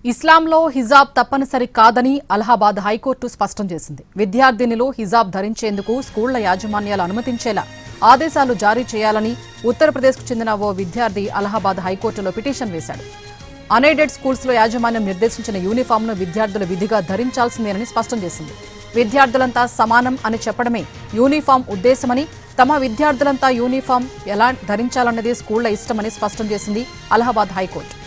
ఇస్లాంలో హిజాబ్ తప్పనిసరి కాదని అలహాబాద్ హైకోర్టు స్పష్టం చేసింది. విద్యార్థినులు హిజాబ్ ధరించేందుకు స్కూళ్ల యాజమాన్యాలు అనుమతించేలా ఆదేశాలు జారీ చేయాలని ఉత్తరప్రదేశ్కు చెందిన ఓ విద్యార్థి అలహాబాద్ హైకోర్టులో పిటిషన్ వేశాడు. అన్ఎయిడెడ్ స్కూల్స్లో యాజమాన్యం నిర్దేశించిన యూనిఫామ్ను విద్యార్థులు విధిగా ధరించాల్సిందేనని స్పష్టం చేసింది. విద్యార్థులంతా సమానం అని చెప్పడమే యూనిఫామ్ ఉద్దేశమని, తమ విద్యార్థులంతా యూనిఫామ్ ఎలా ధరించాలన్నది స్కూళ్ల ఇష్టమని స్పష్టం చేసింది అలహాబాద్ హైకోర్టు.